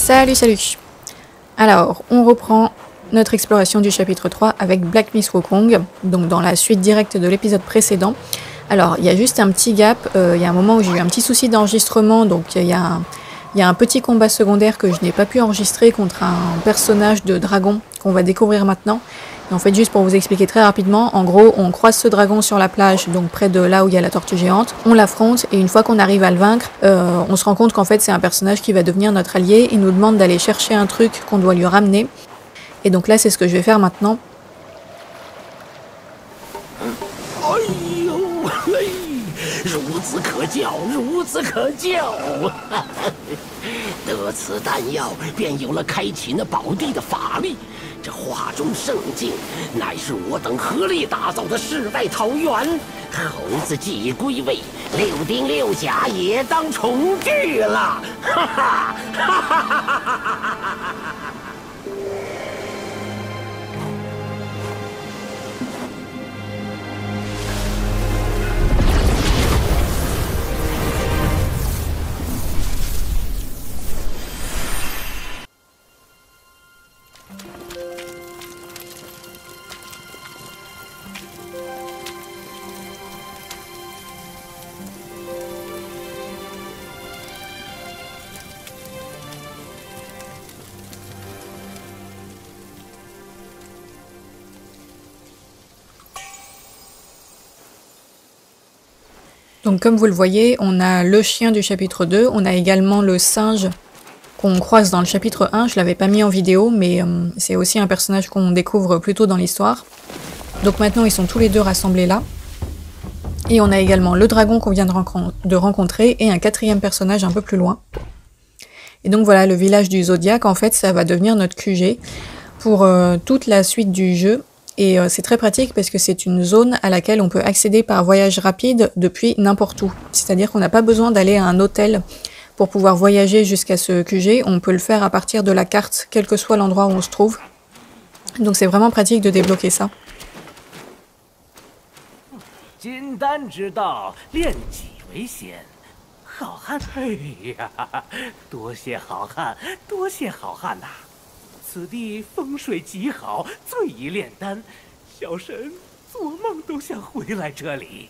Salut. Alors, on reprend notre exploration du chapitre 3 avec Black Myth Wukong, donc dans la suite directe de l'épisode précédent. Alors, il y a juste un petit gap, il y a un moment où j'ai eu un petit souci d'enregistrement, donc il y a un petit combat secondaire que je n'ai pas pu enregistrer contre un personnage de dragon qu'on va découvrir maintenant. Et en fait, juste pour vous expliquer très rapidement, en gros, on croise ce dragon sur la plage, donc près de là où il y a la tortue géante, on l'affronte et une fois qu'on arrive à le vaincre, on se rend compte qu'en fait c'est un personnage qui va devenir notre allié. Il nous demande d'aller chercher un truc qu'on doit lui ramener. Et donc là, c'est ce que je vais faire maintenant.这画中圣境，乃是我等合力打造的世外桃源。猴子既已归位，六丁六甲也当重聚了。哈哈哈哈哈哈！Donc comme vous le voyez, on a le chien du chapitre 2, on a également le singe qu'on croise dans le chapitre 1, je l'avais pas mis en vidéo, mais c'est aussi un personnage qu'on découvre plus tôt dans l'histoire. Donc maintenant ils sont tous les deux rassemblés là. Et on a également le dragon qu'on vient de rencontrer et un quatrième personnage un peu plus loin. Et donc voilà, le village du Zodiaque, en fait ça va devenir notre QG pour toute la suite du jeu. Et c'est très pratique parce que c'est une zone à laquelle on peut accéder par voyage rapide depuis n'importe où. C'est-à-dire qu'on n'a pas besoin d'aller à un hôtel pour pouvoir voyager jusqu'à ce QG. On peut le faire à partir de la carte, quel que soit l'endroit où on se trouve. Donc c'est vraiment pratique de débloquer ça. 金丹之道，炼己为先。好汉，哎呀，多谢好汉，多谢好汉呐！ 此地风水极好，最宜炼丹。小神做梦都想回来这里。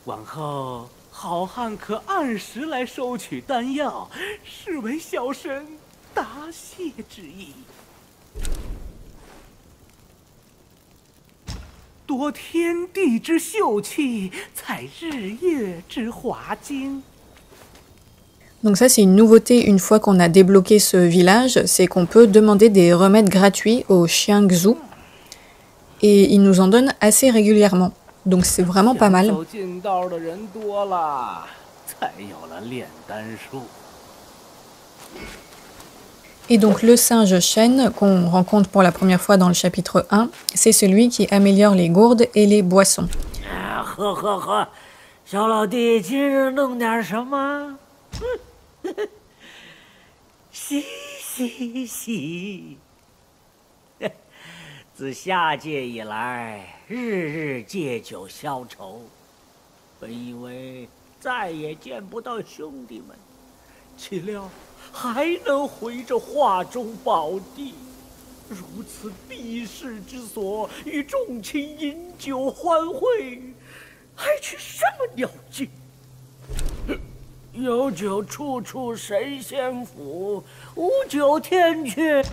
往后好汉可按时来收取丹药，是为小神答谢之意。夺天地之秀气，采日月之华精。 Donc ça c'est une nouveauté une fois qu'on a débloqué ce village, c'est qu'on peut demander des remèdes gratuits aux chiens Xu. Et ils nous en donnent assez régulièrement. Donc c'est vraiment pas mal. Et donc le singe chêne qu'on rencontre pour la première fois dans le chapitre 1, c'est celui qui améliore les gourdes et les boissons. Xì. 自下界以来，日日借酒消愁。本以为再也见不到兄弟们，岂料还能回这画中宝地。如此避世之所，与众亲饮酒欢会，还取什么鸟迹？ 有酒处处神仙府，无酒天阙。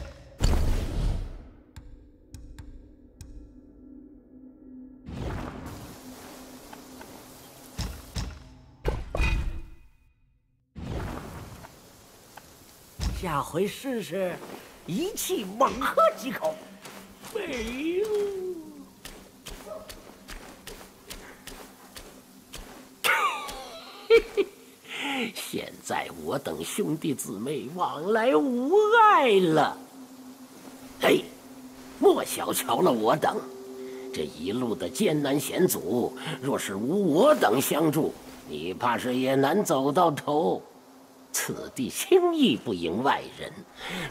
下回试试，一气猛喝几口。哎呦！ 现在我等兄弟姊妹往来无碍了。嘿，莫小瞧了我等，这一路的艰难险阻，若是无我等相助，你怕是也难走到头。此地轻易不迎外人，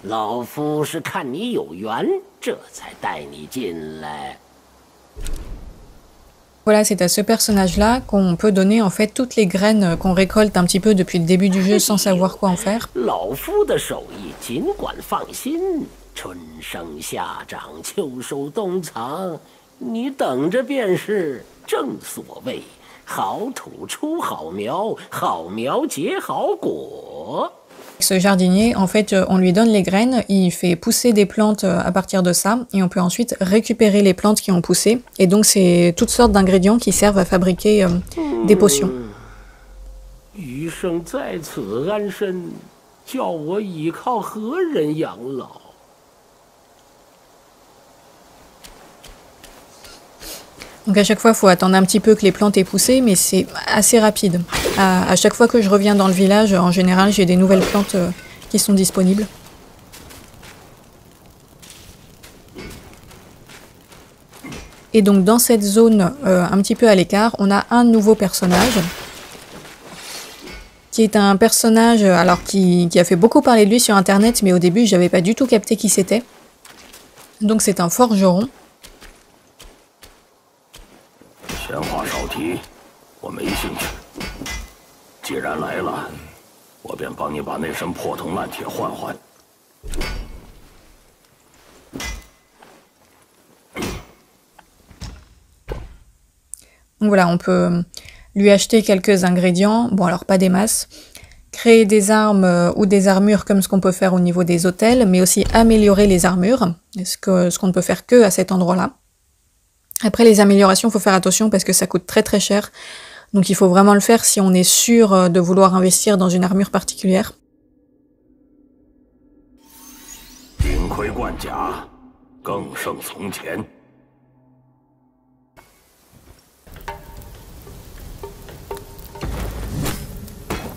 老夫是看你有缘，这才带你进来。Voilà, c'est à ce personnage-là qu'on peut donner en fait toutes les graines qu'on récolte un petit peu depuis le début du jeu sans savoir quoi en faire. 老夫的手艺尽管放心，春生夏长，秋收冬藏，你等着便是。正所谓好土出好苗，好苗结好果。 Ce jardinier, en fait, on lui donne les graines, il fait pousser des plantes à partir de ça, et on peut ensuite récupérer les plantes qui ont poussé. Et donc, c'est toutes sortes d'ingrédients qui servent à fabriquer des potions. 余生在此安身，叫我倚靠何人养老？ Donc à chaque fois, il faut attendre un petit peu que les plantes aient poussé, mais c'est assez rapide. À chaque fois que je reviens dans le village, en général, j'ai des nouvelles plantes qui sont disponibles. Et donc dans cette zone, un petit peu à l'écart, on a un nouveau personnage, qui est un personnage alors qui a fait beaucoup parler de lui sur internet, mais au début, j'avais pas du tout capté qui c'était. Donc c'est un forgeron. 闲话少提，我没兴趣。既然来了，我便帮你把那身破铜烂铁换换。Donc voilà, on peut lui acheter quelques ingrédients, bon alors pas des masses, créer des armes ou des armures comme ce qu'on peut faire au niveau des hôtels, mais aussi améliorer les armures, ce qu'on ne peut faire que à cet endroit-là. Après les améliorations, il faut faire attention parce que ça coûte très très cher. Donc il faut vraiment le faire si on est sûr de vouloir investir dans une armure particulière. 金盔贯甲，更胜从前。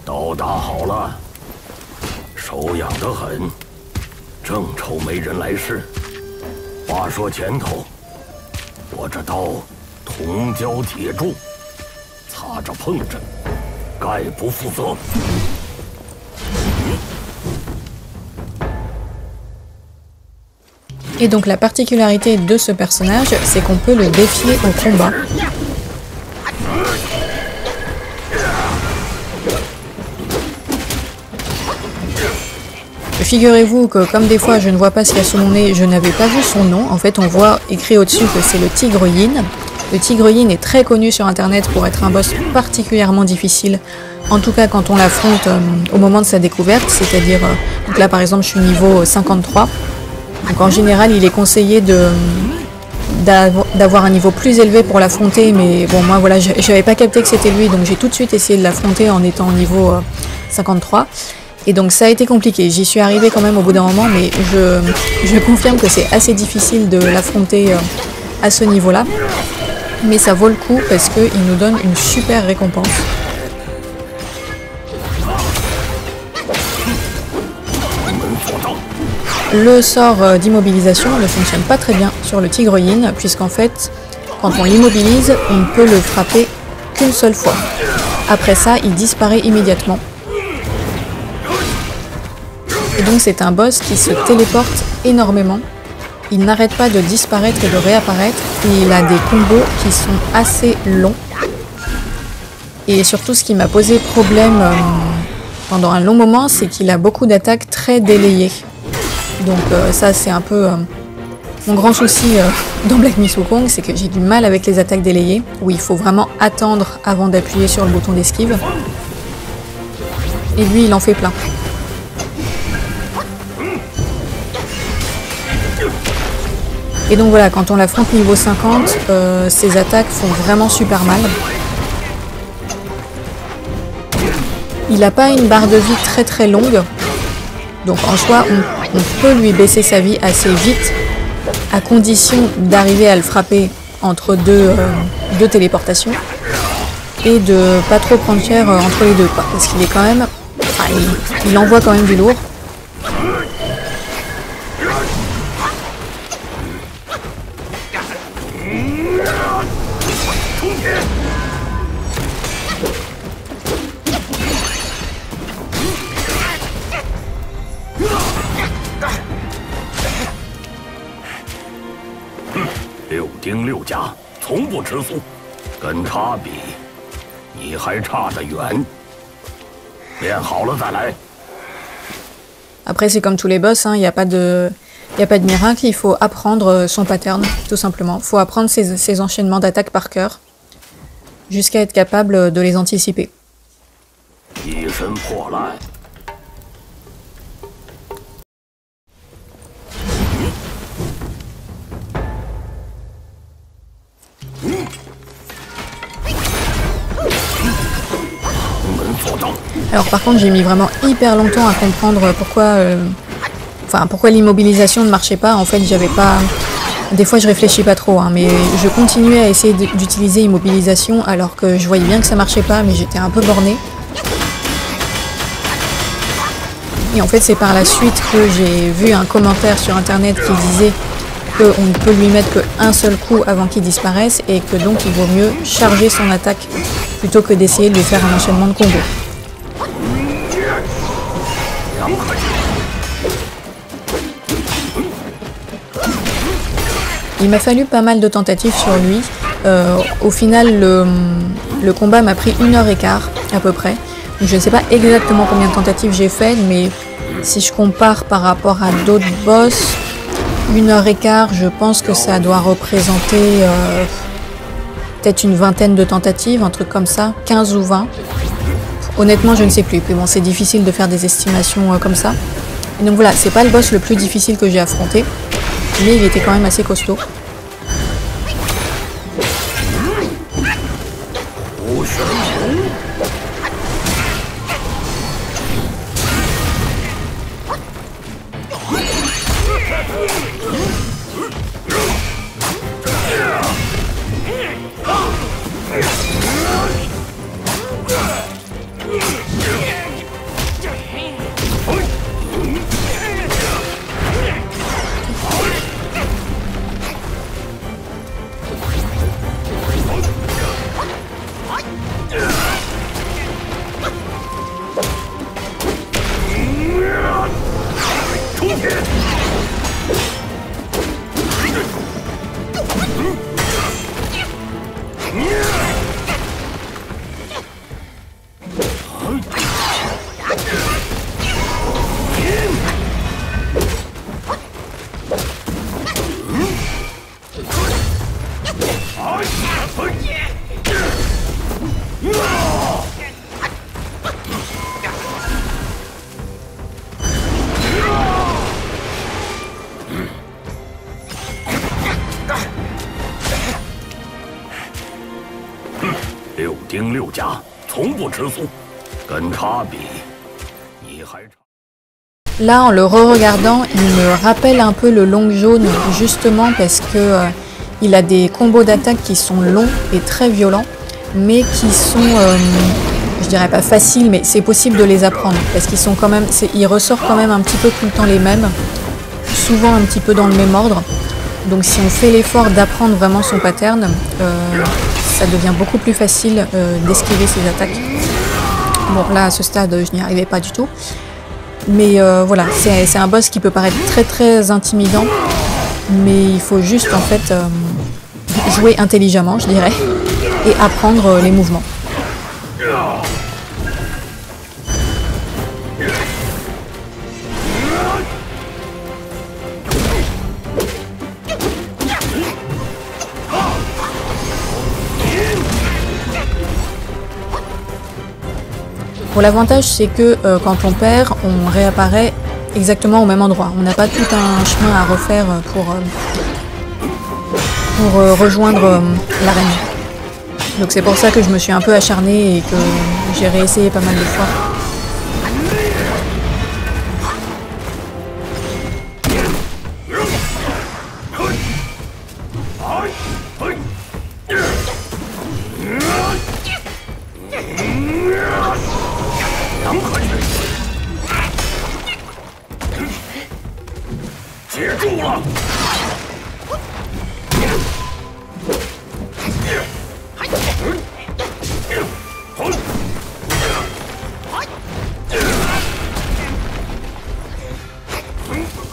刀打好了，手痒得很，正愁没人来试。话说前头。 我这刀铜胶铁铸，擦着碰着，概不负责。Et donc la particularité de ce personnage, c'est qu'on peut le défier au combat. Figurez-vous que comme des fois je ne vois pas ce qu'il y a sous mon nez, je n'avais pas vu son nom. En fait on voit écrit au-dessus que c'est le Tigre Yin. Le Tigre Yin est très connu sur internet pour être un boss particulièrement difficile. En tout cas quand on l'affronte au moment de sa découverte, c'est-à-dire... donc là par exemple je suis niveau 53. Donc en général il est conseillé d'avoir un niveau plus élevé pour l'affronter. Mais bon moi voilà, je n'avais pas capté que c'était lui, donc j'ai tout de suite essayé de l'affronter en étant au niveau 53. Et donc ça a été compliqué, j'y suis arrivée quand même au bout d'un moment, mais je confirme que c'est assez difficile de l'affronter à ce niveau-là. Mais ça vaut le coup parce qu'il nous donne une super récompense. Le sort d'immobilisation ne fonctionne pas très bien sur le Tigre Yin, puisqu'en fait, quand on l'immobilise, on ne peut le frapper qu'une seule fois. Après ça, il disparaît immédiatement. Et donc c'est un boss qui se téléporte énormément. Il n'arrête pas de disparaître et de réapparaître. Et il a des combos qui sont assez longs. Et surtout ce qui m'a posé problème pendant un long moment, c'est qu'il a beaucoup d'attaques très délayées. Donc ça c'est un peu mon grand souci dans Black Myth Wukong, c'est que j'ai du mal avec les attaques délayées, où il faut vraiment attendre avant d'appuyer sur le bouton d'esquive. Et lui il en fait plein. Et donc voilà, quand on l'affronte niveau 50, ses attaques font vraiment super mal. Il n'a pas une barre de vie très très longue, donc en soi on peut lui baisser sa vie assez vite, à condition d'arriver à le frapper entre deux téléportations, et de pas trop prendre cher entre les deux, quoi, parce qu'il est quand même... Enfin, il envoie quand même du lourd. 跟他比，你还差得远。练好了再来。 Après, c'est comme tous les boss, il n'y a pas de miracle, il faut apprendre son pattern, tout simplement. Il faut apprendre ses enchaînements d'attaques par cœur, jusqu'à être capable de les anticiper. Alors par contre, j'ai mis vraiment hyper longtemps à comprendre pourquoi l'immobilisation ne marchait pas. En fait, j'avais pas... Des fois, je réfléchis pas trop, mais je continuais à essayer d'utiliser immobilisation alors que je voyais bien que ça marchait pas, mais j'étais un peu bornée. Et en fait, c'est par la suite que j'ai vu un commentaire sur internet qui disait qu'on ne peut lui mettre qu'un seul coup avant qu'il disparaisse et que donc il vaut mieux charger son attaque plutôt que d'essayer de lui faire un enchaînement de combos. Il m'a fallu pas mal de tentatives sur lui. Au final, le combat m'a pris 1h15 à peu près. Donc, je ne sais pas exactement combien de tentatives j'ai fait, mais si je compare par rapport à d'autres boss, 1h15, je pense que ça doit représenter peut-être une vingtaine de tentatives, un truc comme ça, 15 ou 20. Honnêtement, je ne sais plus. Puis bon, c'est difficile de faire des estimations comme ça. Et donc voilà, c'est pas le boss le plus difficile que j'ai affronté, mais il était quand même assez costaud. Là, en le re-regardant, il me rappelle un peu le Long Jaune, justement parce que il a des combos d'attaque qui sont longs et très violents, mais qui sont, je dirais pas faciles, mais c'est possible de les apprendre, parce qu'ils sont quand même, il ressort quand même un petit peu tout le temps les mêmes, souvent un petit peu dans le même ordre. Donc si on fait l'effort d'apprendre vraiment son pattern, ça devient beaucoup plus facile d'esquiver ses attaques. Bon, là, à ce stade, je n'y arrivais pas du tout. Mais voilà, c'est un boss qui peut paraître très très intimidant, mais il faut juste en fait jouer intelligemment, je dirais, et apprendre les mouvements. Bon, l'avantage, c'est que quand on perd, on réapparaît exactement au même endroit. On n'a pas tout un chemin à refaire pour rejoindre l'arène. Donc c'est pour ça que je me suis un peu acharnée et que j'ai réessayé pas mal de fois.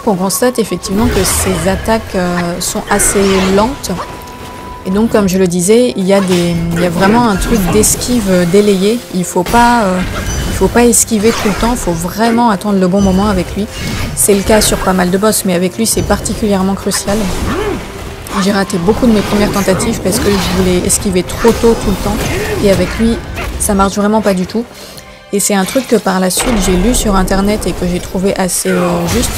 On constate effectivement que ces attaques sont assez lentes, Et donc comme je le disais, il y a vraiment un truc d'esquive délayé. Il faut pas esquiver tout le temps, il faut vraiment attendre le bon moment avec lui. C'est le cas sur pas mal de boss, mais avec lui c'est particulièrement crucial. J'ai raté beaucoup de mes premières tentatives parce que je voulais esquiver trop tôt tout le temps. Et avec lui, ça marche vraiment pas du tout. Et c'est un truc que par la suite j'ai lu sur internet et que j'ai trouvé assez juste.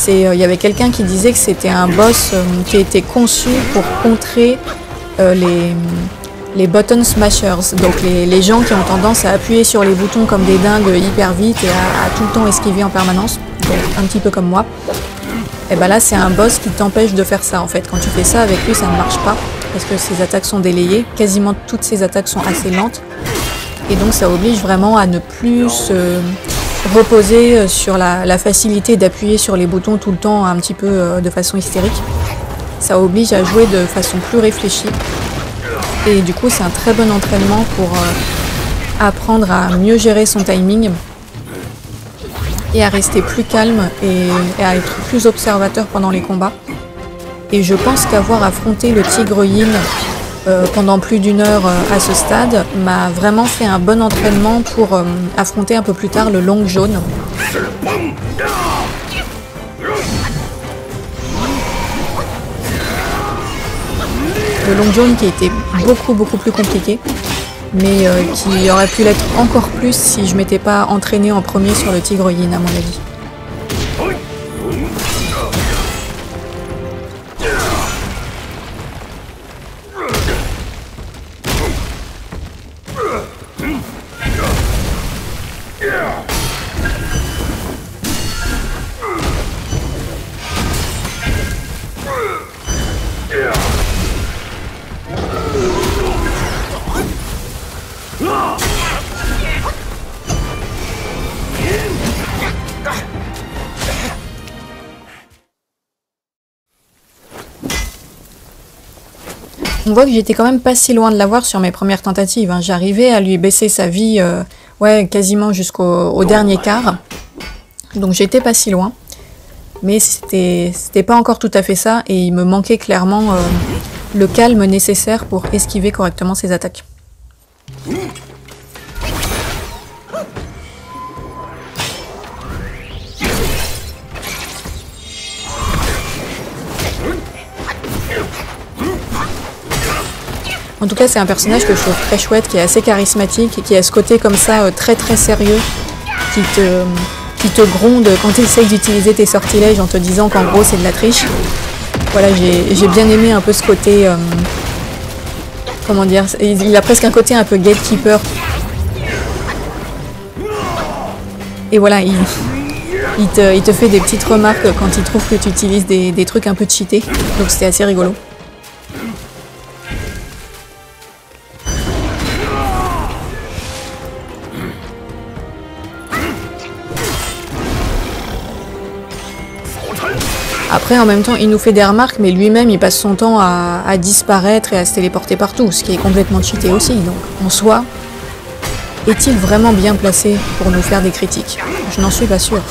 Il y avait quelqu'un qui disait que c'était un boss qui a été conçu pour contrer les button smashers, donc les gens qui ont tendance à appuyer sur les boutons comme des dingues hyper vite et à tout le temps esquiver en permanence, donc un petit peu comme moi. Et ben là c'est un boss qui t'empêche de faire ça en fait. Quand tu fais ça avec lui ça ne marche pas parce que ses attaques sont délayées, quasiment toutes ses attaques sont assez lentes et donc ça oblige vraiment à ne plus se reposer sur la facilité d'appuyer sur les boutons tout le temps un petit peu de façon hystérique. Ça oblige à jouer de façon plus réfléchie et du coup c'est un très bon entraînement pour apprendre à mieux gérer son timing et à rester plus calme et à être plus observateur pendant les combats. Et je pense qu'avoir affronté le tigre Yin pendant plus d'1 heure à ce stade m'a vraiment fait un bon entraînement pour affronter un peu plus tard le long jaune. Le long jaune qui était beaucoup plus compliqué, mais qui aurait pu l'être encore plus si je m'étais pas entraîné en premier sur le tigre Yin à mon avis. On voit que j'étais quand même pas si loin de l'avoir sur mes premières tentatives, hein. J'arrivais à lui baisser sa vie ouais, quasiment jusqu'au dernier quart. Donc j'étais pas si loin. Mais c'était pas encore tout à fait ça et il me manquait clairement le calme nécessaire pour esquiver correctement ses attaques. En tout cas, c'est un personnage que je trouve très chouette, qui est assez charismatique, et qui a ce côté comme ça très sérieux, qui te gronde quand tu essayes d'utiliser tes sortilèges en te disant qu'en gros c'est de la triche. Voilà, j'ai bien aimé un peu ce côté... comment dire, il a presque un côté un peu gatekeeper. Et voilà, il te fait des petites remarques quand il trouve que tu utilises des trucs un peu cheatés, donc c'était assez rigolo. Après, en même temps, il nous fait des remarques, mais lui-même, il passe son temps à disparaître et à se téléporter partout, ce qui est complètement cheaté aussi. Donc, en soi, est-il vraiment bien placé pour nous faire des critiques? Je n'en suis pas sûre.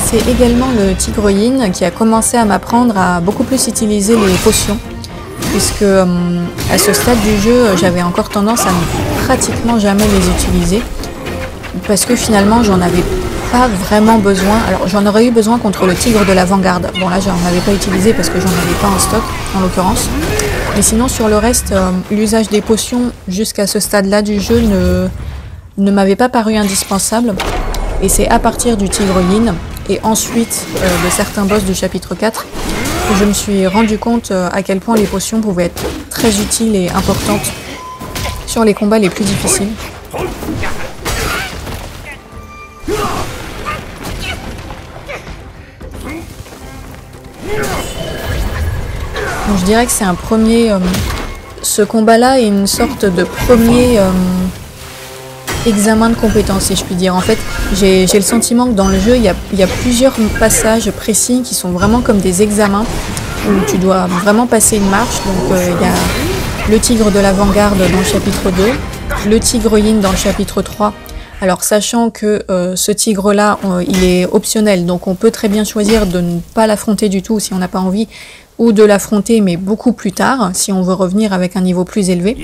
C'est également le tigre Yin qui a commencé à m'apprendre à beaucoup plus utiliser les potions, puisque à ce stade du jeu, j'avais encore tendance à ne pratiquement jamais les utiliser, parce que finalement, j'en avais pas vraiment besoin. Alors, j'en aurais eu besoin contre le tigre de l'avant-garde. Bon, là, j'en avais pas utilisé parce que j'en avais pas en stock, en l'occurrence. Mais sinon, sur le reste, l'usage des potions jusqu'à ce stade-là du jeu ne m'avait pas paru indispensable. Et c'est à partir du tigre Yin et ensuite de certains boss du chapitre 4 que je me suis rendu compte à quel point les potions pouvaient être très utiles et importantes sur les combats les plus difficiles. je dirais que c'est un premier... ce combat-là est une sorte de premier examen de compétences, si je puis dire. En fait, j'ai le sentiment que dans le jeu, il y a plusieurs passages précis qui sont vraiment comme des examens où tu dois vraiment passer une marche. Donc il y a le tigre de l'avant-garde dans le chapitre 2, le tigre yin dans le chapitre 3. Alors sachant que ce tigre-là, il est optionnel, donc on peut très bien choisir de ne pas l'affronter du tout si on n'a pas envie, ou de l'affronter mais beaucoup plus tard, si on veut revenir avec un niveau plus élevé.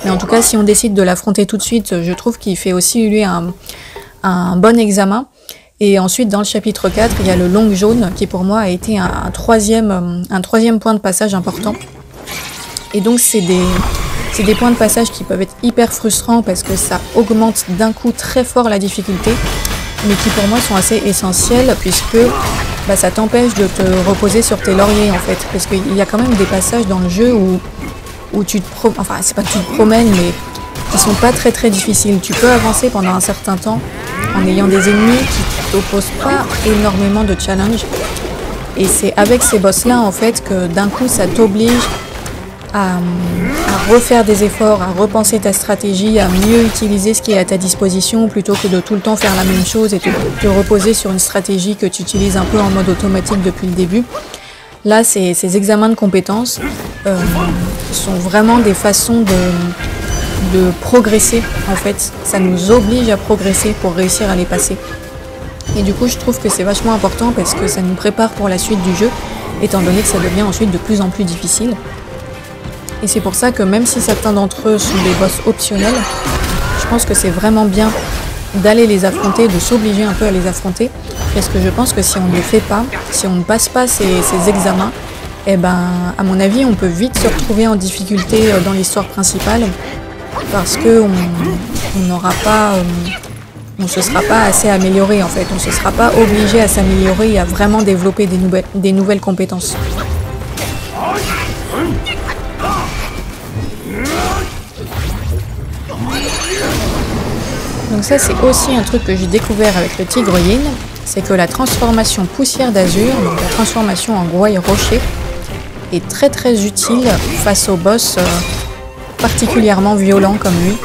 Mais en tout cas, si on décide de l'affronter tout de suite, je trouve qu'il fait aussi lui un bon examen. Et ensuite, dans le chapitre 4, il y a le long jaune, qui pour moi a été un troisième point de passage important. Et donc c'est des points de passage qui peuvent être hyper frustrants parce que ça augmente d'un coup très fort la difficulté, mais qui pour moi sont assez essentiels puisque bah, ça t'empêche de te reposer sur tes lauriers en fait. Parce qu'il y a quand même des passages dans le jeu où tu te promènes, enfin c'est pas que tu te promènes, mais qui sont pas très très difficiles. Tu peux avancer pendant un certain temps en ayant des ennemis qui t'opposent pas énormément de challenge. Et c'est avec ces boss là en fait que d'un coup ça t'oblige à refaire des efforts, à repenser ta stratégie, à mieux utiliser ce qui est à ta disposition plutôt que de tout le temps faire la même chose et te reposer sur une stratégie que tu utilises un peu en mode automatique depuis le début. Là, ces examens de compétences sont vraiment des façons de progresser en fait. Ça nous oblige à progresser pour réussir à les passer. Et du coup, je trouve que c'est vachement important parce que ça nous prépare pour la suite du jeu, étant donné que ça devient ensuite de plus en plus difficile. Et c'est pour ça que même si certains d'entre eux sont des boss optionnels, je pense que c'est vraiment bien d'aller les affronter, de s'obliger un peu à les affronter, parce que je pense que si on ne les fait pas, si on ne passe pas ces examens, eh ben, à mon avis, on peut vite se retrouver en difficulté dans l'histoire principale, parce que on n'aura pas, on se sera pas assez amélioré en fait, on se sera pas obligé à s'améliorer et à vraiment développer des nouvelles compétences. Donc ça c'est aussi un truc que j'ai découvert avec le tigre yin, c'est que la transformation poussière d'azur, donc la transformation en gouaille rocher, est très très utile face aux boss particulièrement violents comme lui.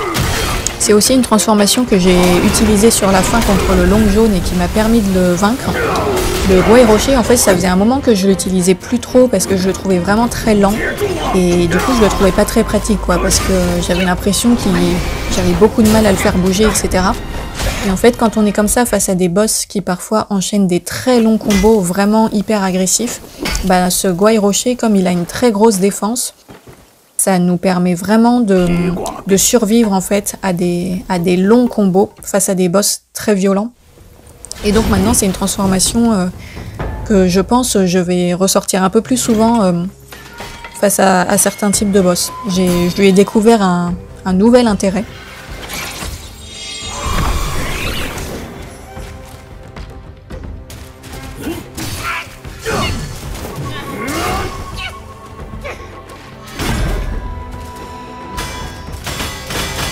C'est aussi une transformation que j'ai utilisée sur la fin contre le long jaune et qui m'a permis de le vaincre. Le gouaille rocher, en fait, ça faisait un moment que je l'utilisais plus trop parce que je le trouvais vraiment très lent et du coup je le trouvais pas très pratique quoi, parce que j'avais l'impression que j'avais beaucoup de mal à le faire bouger, etc. Et en fait, quand on est comme ça face à des boss qui parfois enchaînent des très longs combos vraiment hyper agressifs, bah, ce gouaille rocher, comme il a une très grosse défense, ça nous permet vraiment de survivre en fait à des longs combos face à des boss très violents. Et donc maintenant c'est une transformation que je pense je vais ressortir un peu plus souvent face à certains types de boss. Je lui ai découvert un nouvel intérêt.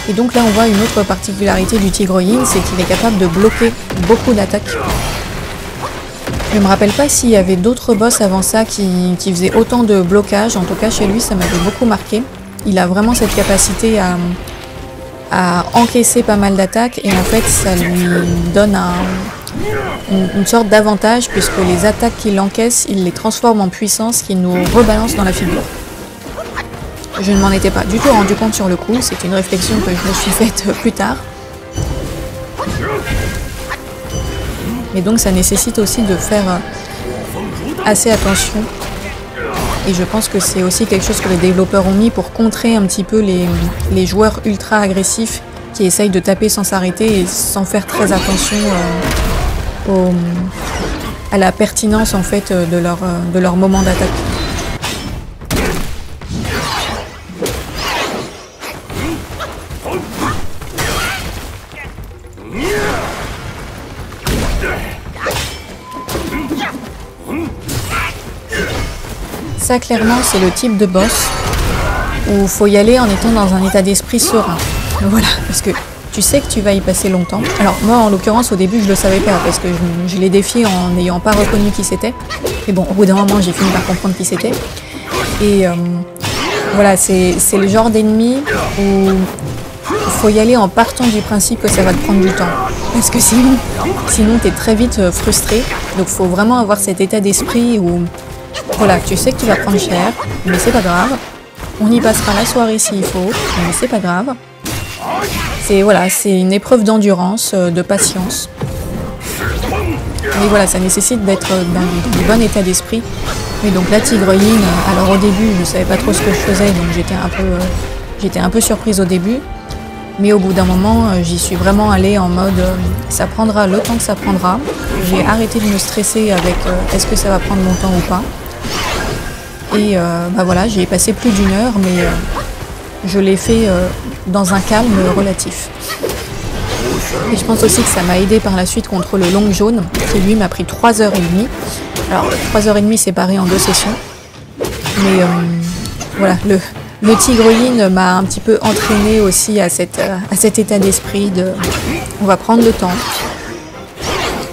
Et donc là on voit une autre particularité du tigre yin, c'est qu'il est capable de bloquer beaucoup d'attaques. Je ne me rappelle pas s'il y avait d'autres boss avant ça qui faisaient autant de blocage, en tout cas chez lui ça m'avait beaucoup marqué. Il a vraiment cette capacité à encaisser pas mal d'attaques et en fait ça lui donne une sorte d'avantage puisque les attaques qu'il encaisse, il les transforme en puissance qui nous rebalance dans la figure. Je ne m'en étais pas du tout rendu compte sur le coup, c'est une réflexion que je me suis faite plus tard. Mais donc ça nécessite aussi de faire assez attention. Et je pense que c'est aussi quelque chose que les développeurs ont mis pour contrer un petit peu les joueurs ultra agressifs qui essayent de taper sans s'arrêter et sans faire très attention à la pertinence en fait de leur moment d'attaque. Ça clairement c'est le type de boss où il faut y aller en étant dans un état d'esprit serein. Voilà, parce que tu sais que tu vas y passer longtemps. Alors moi en l'occurrence au début je le savais pas parce que je l'ai défié en n'ayant pas reconnu qui c'était. Et bon au bout d'un moment j'ai fini par comprendre qui c'était. Et voilà, c'est le genre d'ennemi où il faut y aller en partant du principe que ça va te prendre du temps. Parce que sinon t'es très vite frustré. Donc il faut vraiment avoir cet état d'esprit où voilà, tu sais que tu vas prendre cher, mais c'est pas grave. On y passera la soirée s'il faut, mais c'est pas grave. C'est une épreuve d'endurance, de patience. Mais voilà, ça nécessite d'être dans du bon état d'esprit. Mais donc la tigreline, alors au début, je ne savais pas trop ce que je faisais, donc j'étais un peu surprise au début. Mais au bout d'un moment, j'y suis vraiment allée en mode ça prendra le temps que ça prendra. J'ai arrêté de me stresser avec est-ce que ça va prendre mon temps ou pas. Et bah voilà, j'y ai passé plus d'1 heure, mais je l'ai fait dans un calme relatif. Et je pense aussi que ça m'a aidé par la suite contre le long jaune, qui lui m'a pris 3h30. Alors 3h30 séparées en 2 sessions. Mais voilà, le tigreline m'a un petit peu entraîné aussi à cet état d'esprit de on va prendre le temps.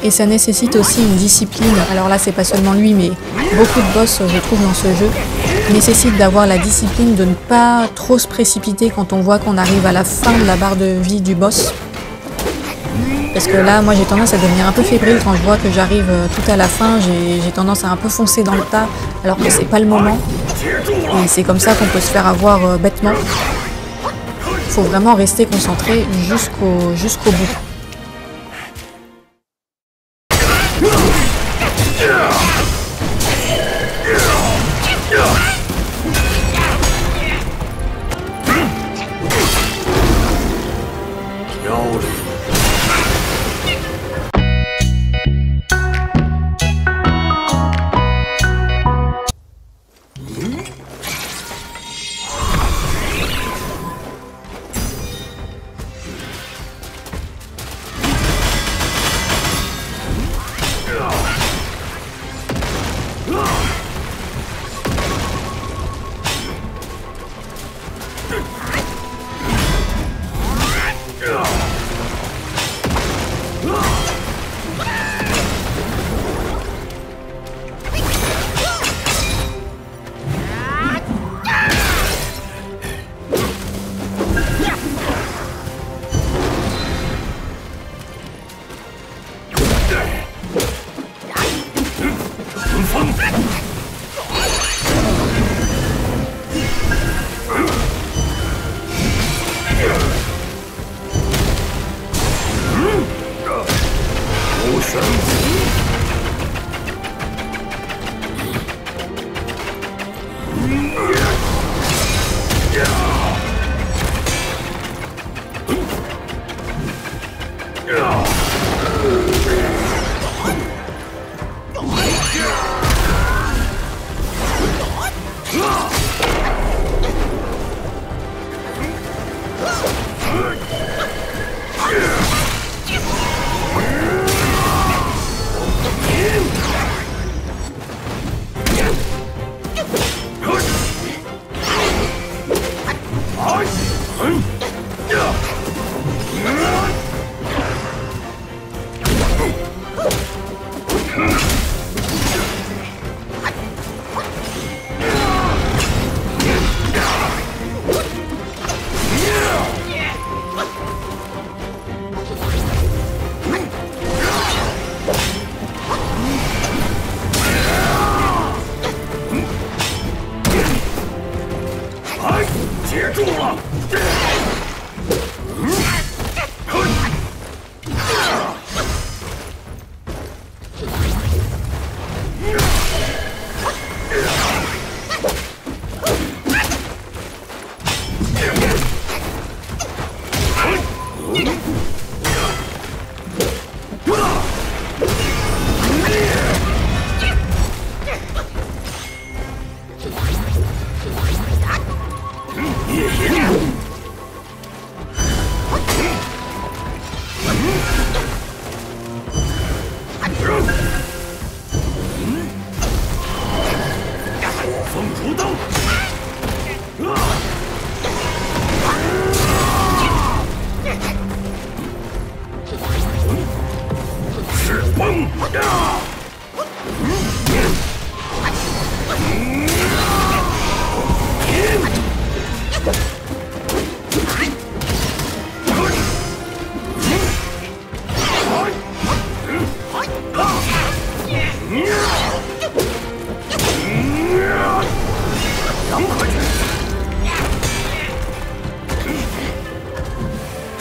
Et ça nécessite aussi une discipline. Alors là, c'est pas seulement lui, mais beaucoup de boss, je trouve, dans ce jeu, nécessitent d'avoir la discipline de ne pas trop se précipiter quand on voit qu'on arrive à la fin de la barre de vie du boss. Parce que là, moi, j'ai tendance à devenir un peu fébrile quand je vois que j'arrive tout à la fin. J'ai tendance à un peu foncer dans le tas, alors que c'est pas le moment. Et c'est comme ça qu'on peut se faire avoir bêtement. Il faut vraiment rester concentré jusqu'au bout.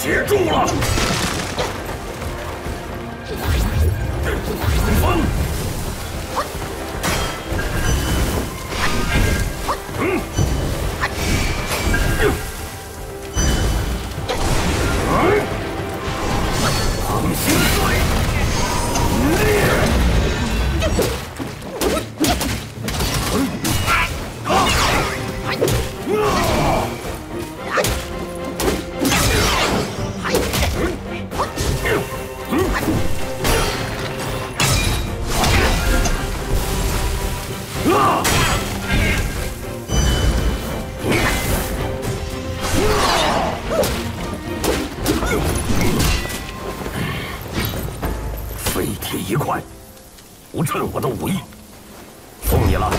接住了！风！恒星水！废铁一块，不趁我的武艺，送你了。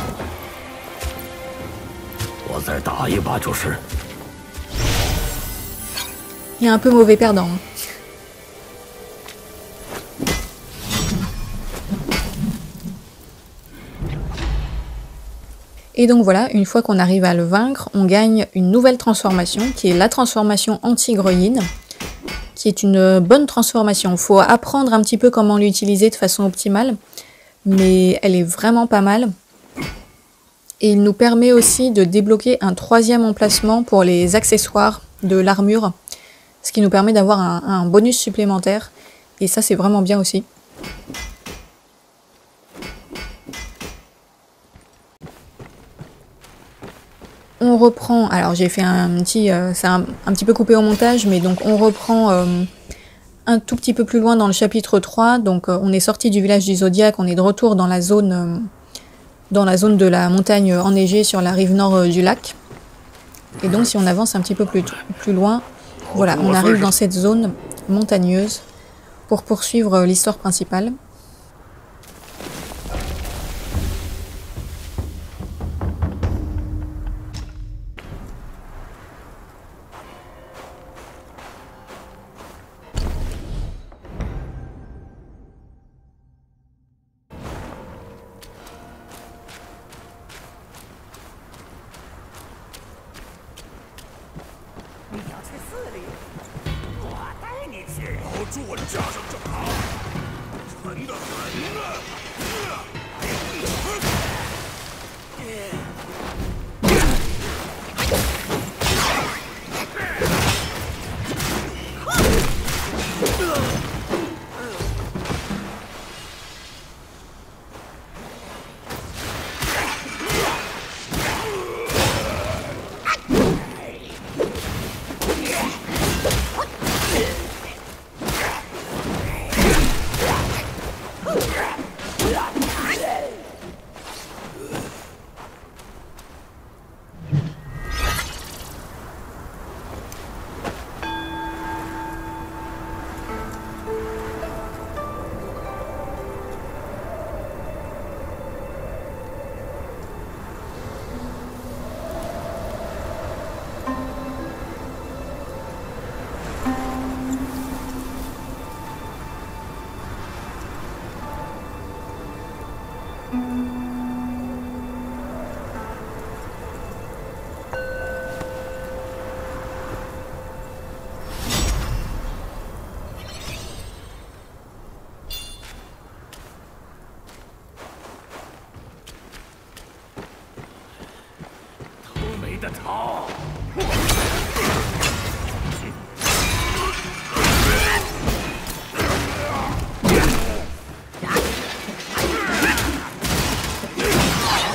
我再打一把就是。Il y a un peu mauvais perdant. Et donc voilà, une fois qu'on arrive à le vaincre, on gagne une nouvelle transformation qui est la transformation anti-Groyin, qui est une bonne transformation. Il faut apprendre un petit peu comment l'utiliser de façon optimale, mais elle est vraiment pas mal. Et il nous permet aussi de débloquer un troisième emplacement pour les accessoires de l'armure, ce qui nous permet d'avoir un bonus supplémentaire, et ça c'est vraiment bien aussi. On reprend, alors j'ai fait un petit, c'est un petit peu coupé au montage, mais donc on reprend un tout petit peu plus loin dans le chapitre 3, donc on est sorti du village du Zodiaque, on est de retour dans la zone de la montagne enneigée sur la rive nord du lac. Et donc si on avance un petit peu plus loin, voilà, on arrive dans cette zone montagneuse pour poursuivre l'histoire principale.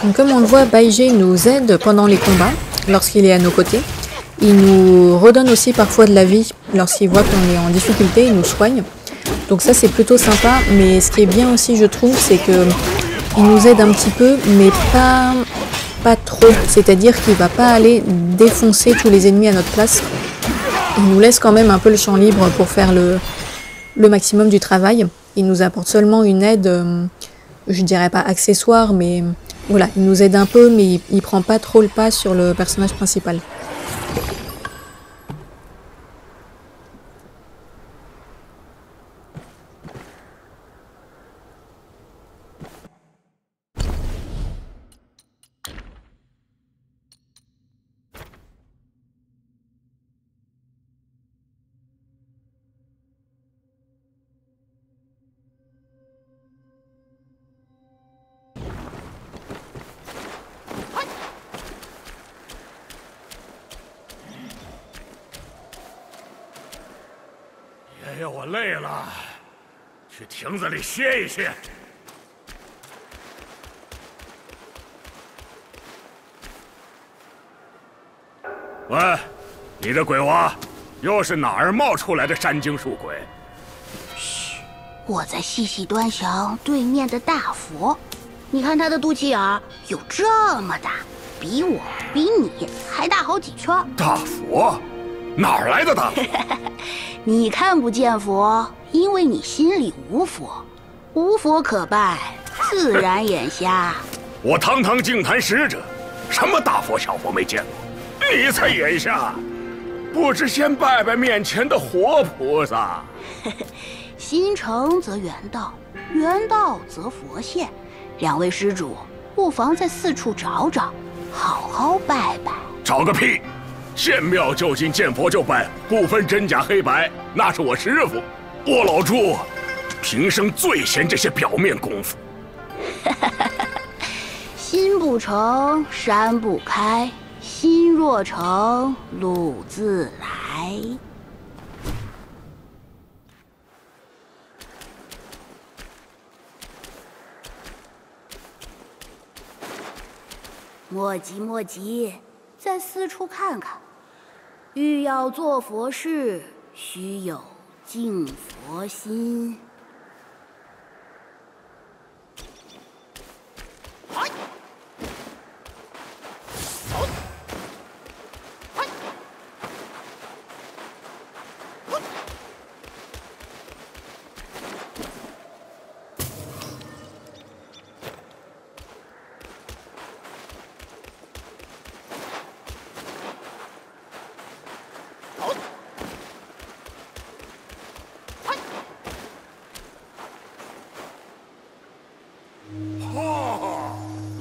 Donc comme on le voit, Baizé nous aide pendant les combats, lorsqu'il est à nos côtés. Il nous redonne aussi parfois de la vie lorsqu'il voit qu'on est en difficulté, il nous soigne. Donc ça c'est plutôt sympa, mais ce qui est bien aussi je trouve, c'est que il nous aide un petit peu, mais pas trop. C'est-à-dire qu'il va pas aller défoncer tous les ennemis à notre place. Il nous laisse quand même un peu le champ libre pour faire le maximum du travail. Il nous apporte seulement une aide, je dirais pas accessoire, mais voilà, il nous aide un peu, mais il prend pas trop le pas sur le personnage principal. 爷爷，我累了，去亭子里歇一歇。喂，你的鬼娃，又是哪儿冒出来的山精树鬼？嘘，我在细细端详对面的大佛，你看他的肚脐眼儿有这么大，比我比你还大好几圈。大佛？哪儿来的大佛？你看不见佛，因为你心里无佛，无佛可拜，自然眼瞎。我堂堂净坛使者，什么大佛小佛没见过，你才眼瞎。不知先拜拜面前的活菩萨。心诚则圆道，圆道则佛现。两位施主，不妨在四处找找，好好拜拜。找个屁！见庙就进，见佛就拜，不分真假黑白，那是我师傅。我老朱，平生最嫌这些表面功夫。心不诚，山不开；心若诚，路自来。莫急莫急，再四处看看。欲要做佛事，须有净佛心。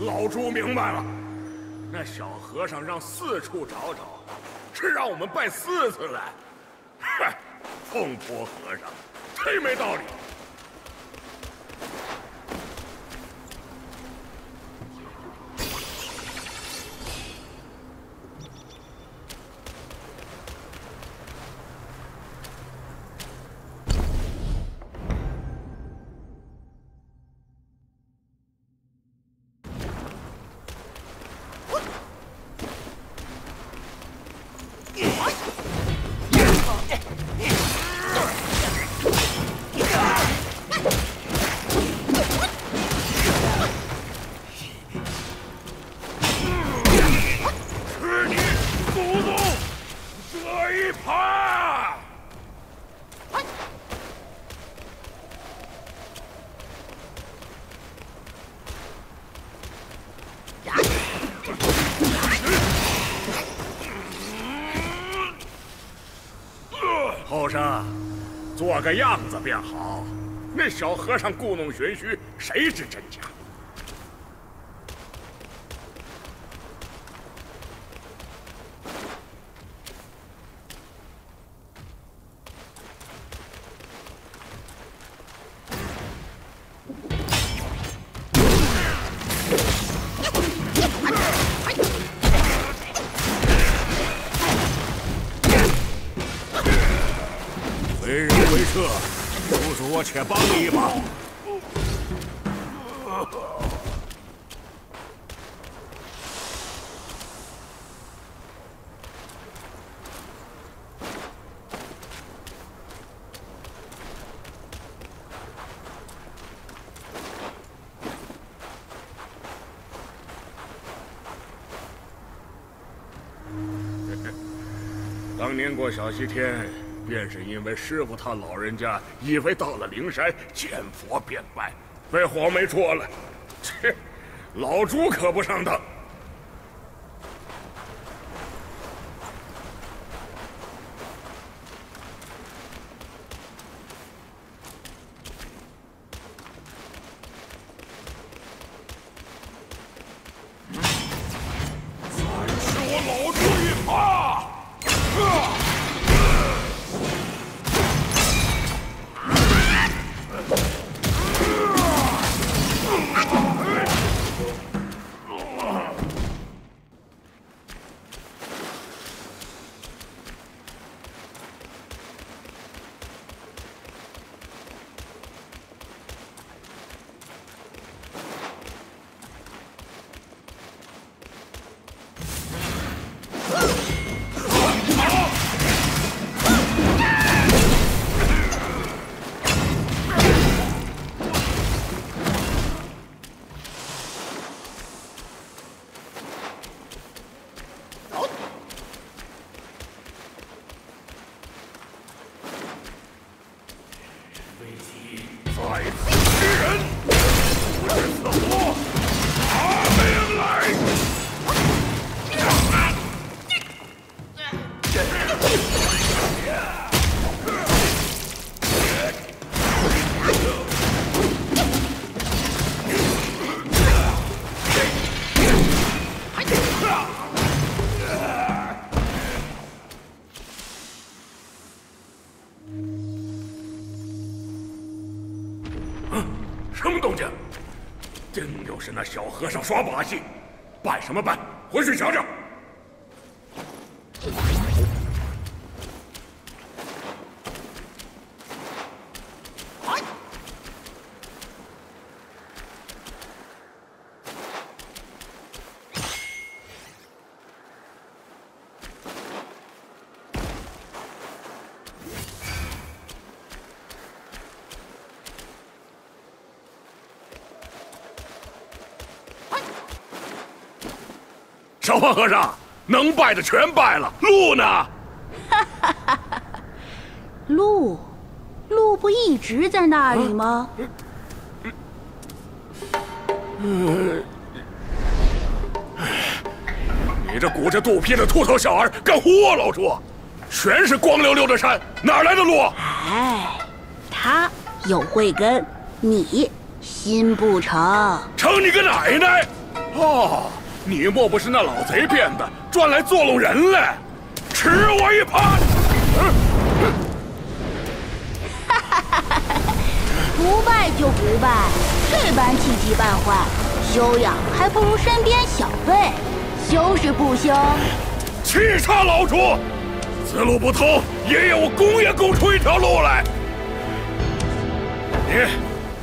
老朱明白了，那小和尚让四处找找，是让我们拜4次来。嗨，疯婆和尚，忒没道理。后生，做个样子便好。那小和尚故弄玄虚，谁知真假？为人为撤，叔叔我且帮你一把。当年过小西天，便是因为师傅他老人家以为到了灵山见佛便拜，被黄梅捉了。切，老朱可不上当。再吃我老朱一耙！在此之人，不知死活，拿命来！什么动静？定又是那小和尚耍把戏，办什么办？回去瞧瞧。小胖和尚，能拜的全拜了，鹿呢？鹿不一直在那里吗？你这鼓着肚皮的秃头小儿，敢唬我老猪？全是光溜溜的山，哪来的鹿？哎，他有慧根，你心不成。成你个奶奶！哦。你莫不是那老贼变的，专来作弄人来？吃我一盘！不拜就不拜，这般气急败坏，修养还不如身边小辈。修是不修？气岔老猪！此路不通，爷爷我攻也攻出一条路来。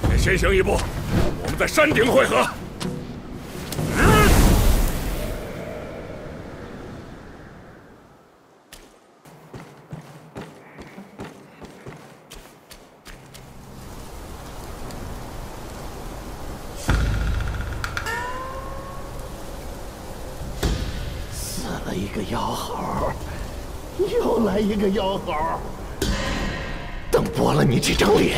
你先行一步，我们在山顶会合。一个妖猴，又来一个妖猴。等剥了你这张脸，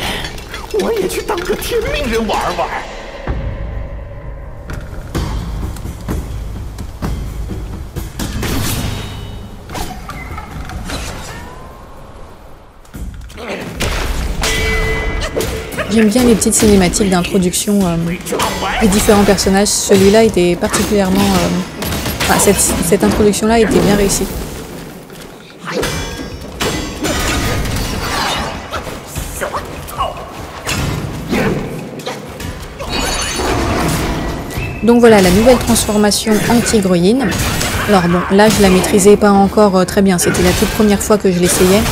我也去当个天命人玩玩。J'aime bien les petites cinématiques d'introduction des différents personnages. Celui-là était particulièrement... Enfin, cette introduction-là était bien réussie. Donc voilà, la nouvelle transformation en tigre-yin. Alors bon, là je la maîtrisais pas encore très bien, c'était la toute première fois que je l'essayais.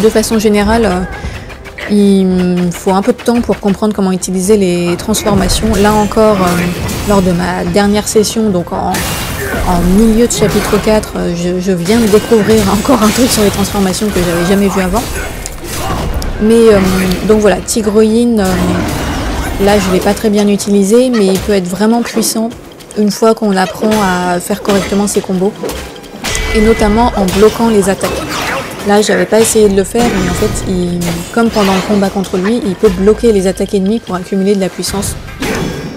De façon générale, il me faut un peu de temps pour comprendre comment utiliser les transformations. Là encore, lors de ma dernière session, donc en milieu de chapitre 4, je viens de découvrir encore un truc sur les transformations que j'avais jamais vu avant. Mais donc voilà, tigre-yin, là je ne l'ai pas très bien utilisé, mais il peut être vraiment puissant une fois qu'on apprend à faire correctement ses combos. Et notamment en bloquant les attaques. Là j'avais pas essayé de le faire, mais en fait, comme pendant le combat contre lui, il peut bloquer les attaques ennemies pour accumuler de la puissance.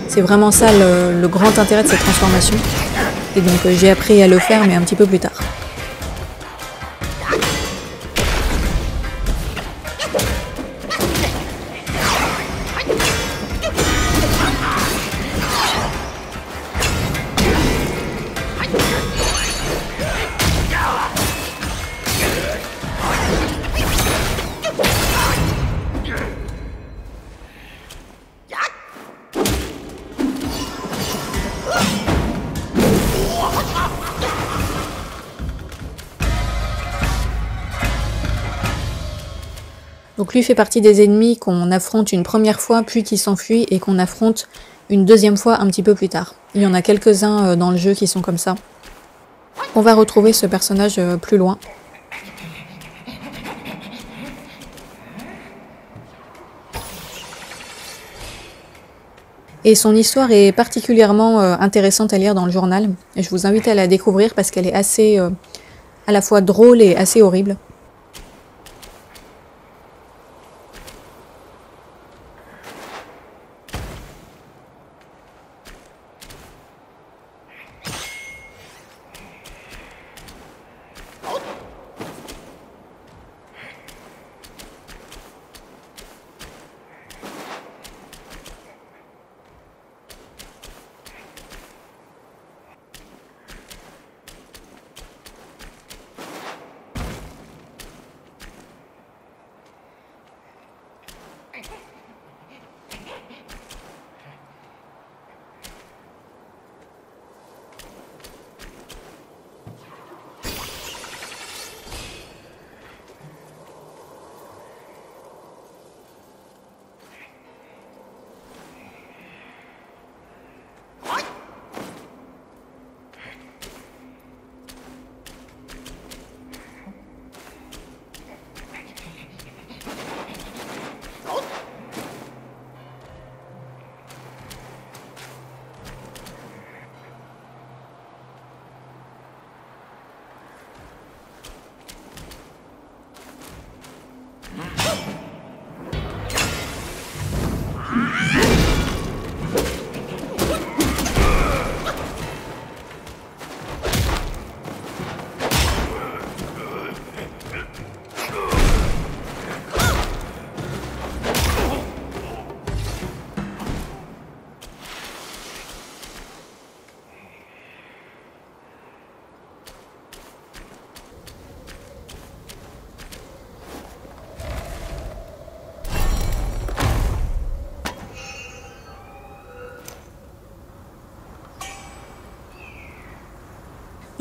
C'est vraiment ça le grand intérêt de cette transformation. Et donc j'ai appris à le faire, mais un petit peu plus tard. Donc lui fait partie des ennemis qu'on affronte une première fois, puis qui s'enfuit, et qu'on affronte une deuxième fois un petit peu plus tard. Il y en a quelques-uns dans le jeu qui sont comme ça. On va retrouver ce personnage plus loin. Et son histoire est particulièrement intéressante à lire dans le journal. Et je vous invite à la découvrir parce qu'elle est assez à la fois drôle et assez horrible.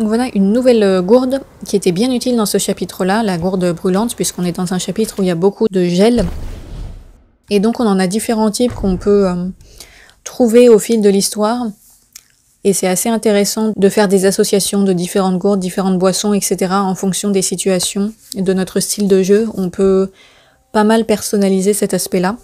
Donc voilà une nouvelle gourde qui était bien utile dans ce chapitre-là, la gourde brûlante, puisqu'on est dans un chapitre où il y a beaucoup de gel. Et donc on en a différents types qu'on peut trouver au fil de l'histoire. Et c'est assez intéressant de faire des associations de différentes gourdes, différentes boissons, etc. en fonction des situations et de notre style de jeu. On peut pas mal personnaliser cet aspect-là.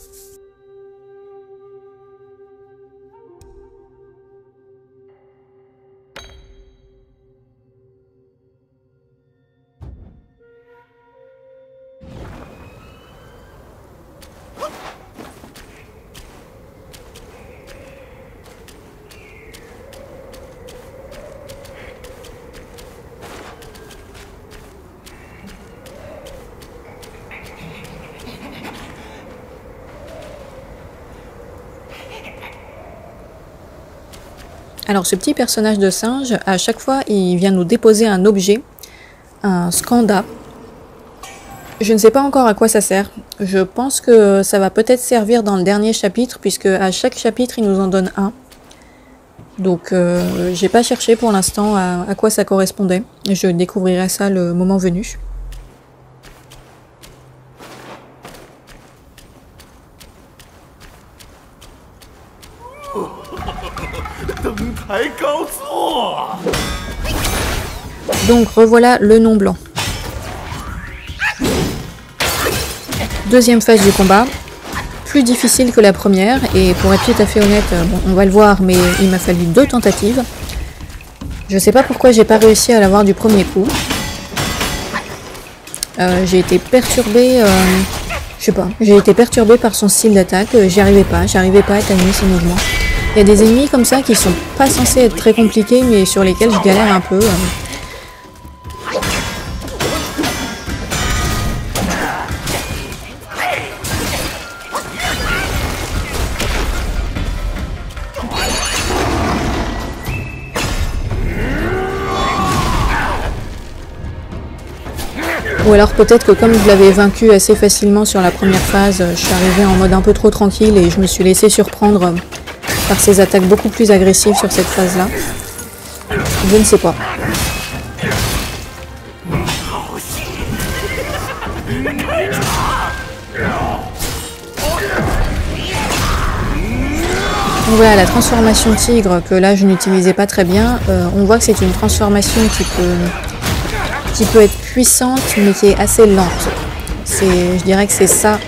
Alors ce petit personnage de singe, à chaque fois, il vient nous déposer un objet, un skanda. Je ne sais pas encore à quoi ça sert. Je pense que ça va peut-être servir dans le dernier chapitre, puisque à chaque chapitre, il nous en donne un. Donc j'ai pas cherché pour l'instant à quoi ça correspondait. Je découvrirai ça le moment venu. Donc revoilà le nom blanc. Deuxième phase du combat, plus difficile que la première, et pour être tout à fait honnête, bon, on va le voir, mais il m'a fallu 2 tentatives. Je sais pas pourquoi j'ai pas réussi à l'avoir du premier coup. J'ai été perturbée, je sais pas, j'ai été perturbée par son style d'attaque, j'arrivais pas à timer ses mouvements. Il y a des ennemis comme ça qui sont pas censés être très compliqués, mais sur lesquels je galère un peu. Ou alors peut-être que comme je l'avais vaincu assez facilement sur la première phase, je suis arrivée en mode un peu trop tranquille et je me suis laissée surprendre par ses attaques beaucoup plus agressives sur cette phase-là. Je ne sais pas. Donc voilà, la transformation tigre, que là je n'utilisais pas très bien, on voit que c'est une transformation qui peut être puissante, mais qui est assez lente. Je dirais que c'est ça,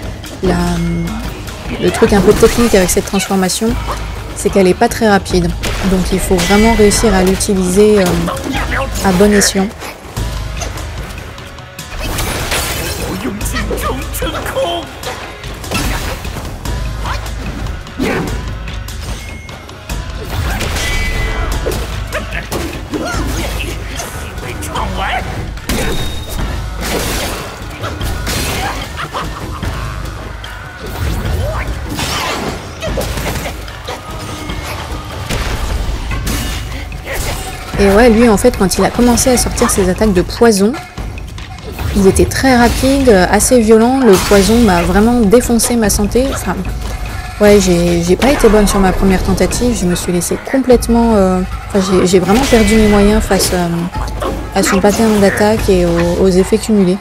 le truc un peu technique avec cette transformation, c'est qu'elle n'est pas très rapide. Donc il faut vraiment réussir à l'utiliser à bon escient. Et ouais, lui en fait, quand il a commencé à sortir ses attaques de poison, il était très rapide, assez violent. Le poison m'a vraiment défoncé ma santé. Enfin, ouais, j'ai pas été bonne sur ma première tentative. Je me suis laissée complètement... Enfin, j'ai vraiment perdu mes moyens face à son pattern d'attaque et aux effets cumulés.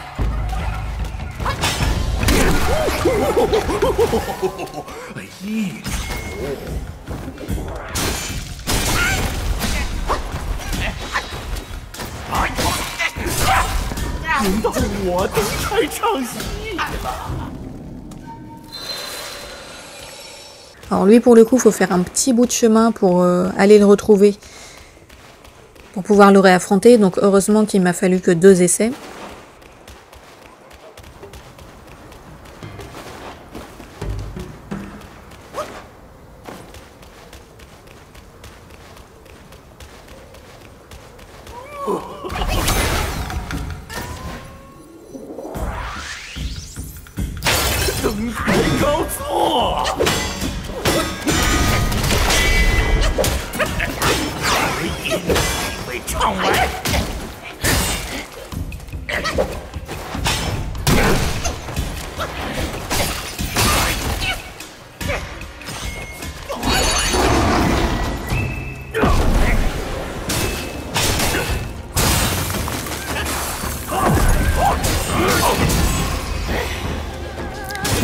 Alors lui pour le coup faut faire un petit bout de chemin pour aller le retrouver, pour pouvoir le réaffronter, donc heureusement qu'il m'a fallu que 2 essais.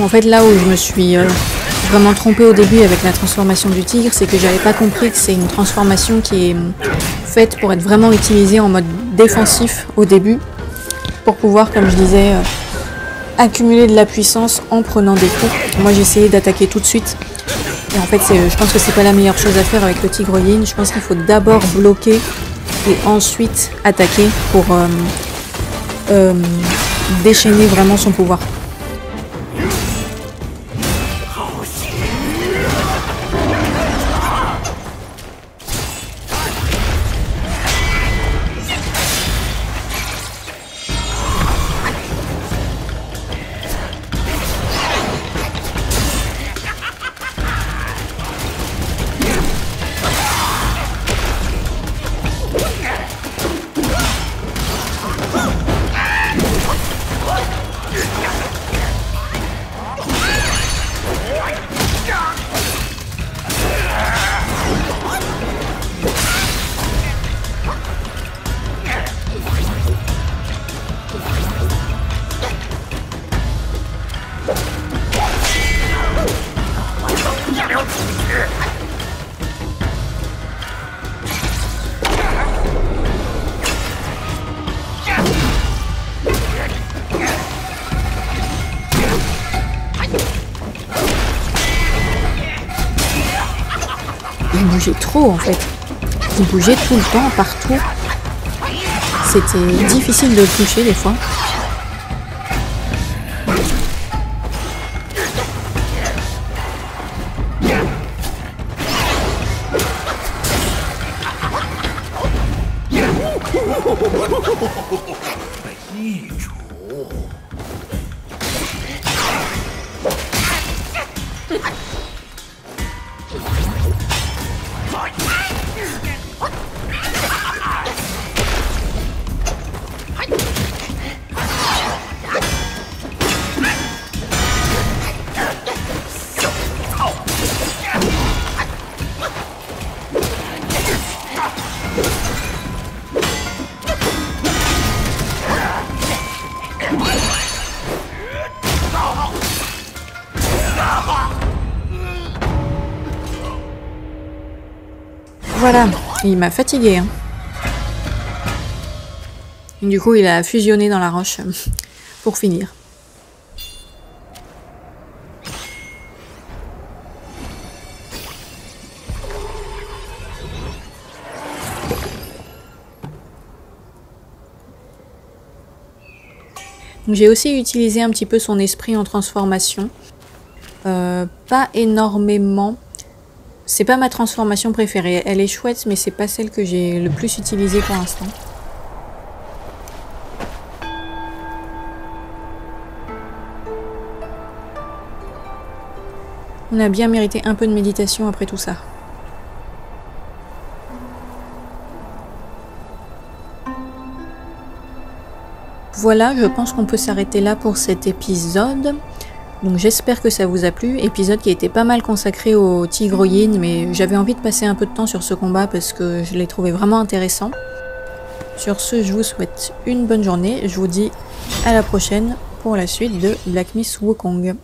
En fait, là où je me suis vraiment trompée au début avec la transformation du tigre, c'est que j'avais pas compris que c'est une transformation qui est faite pour être vraiment utilisée en mode défensif au début, pour pouvoir, comme je disais, accumuler de la puissance en prenant des coups. Moi j'ai essayé d'attaquer tout de suite, et en fait je pense que c'est pas la meilleure chose à faire avec le tigre yin. Je pense qu'il faut d'abord bloquer et ensuite attaquer pour déchaîner vraiment son pouvoir. Il bougeait trop en fait. Il bougeait tout le temps, partout. C'était difficile de le toucher des fois. Voilà, il m'a fatigué. Hein. Du coup, il a fusionné dans la roche pour finir. J'ai aussi utilisé un petit peu son esprit en transformation. Pas énormément. C'est pas ma transformation préférée. Elle est chouette, mais c'est pas celle que j'ai le plus utilisée pour l'instant. On a bien mérité un peu de méditation après tout ça. Voilà, je pense qu'on peut s'arrêter là pour cet épisode. Donc j'espère que ça vous a plu. Épisode qui a été pas mal consacré au tigre yin, mais j'avais envie de passer un peu de temps sur ce combat parce que je l'ai trouvé vraiment intéressant. Sur ce, je vous souhaite une bonne journée. Je vous dis à la prochaine pour la suite de Black Myth Wukong.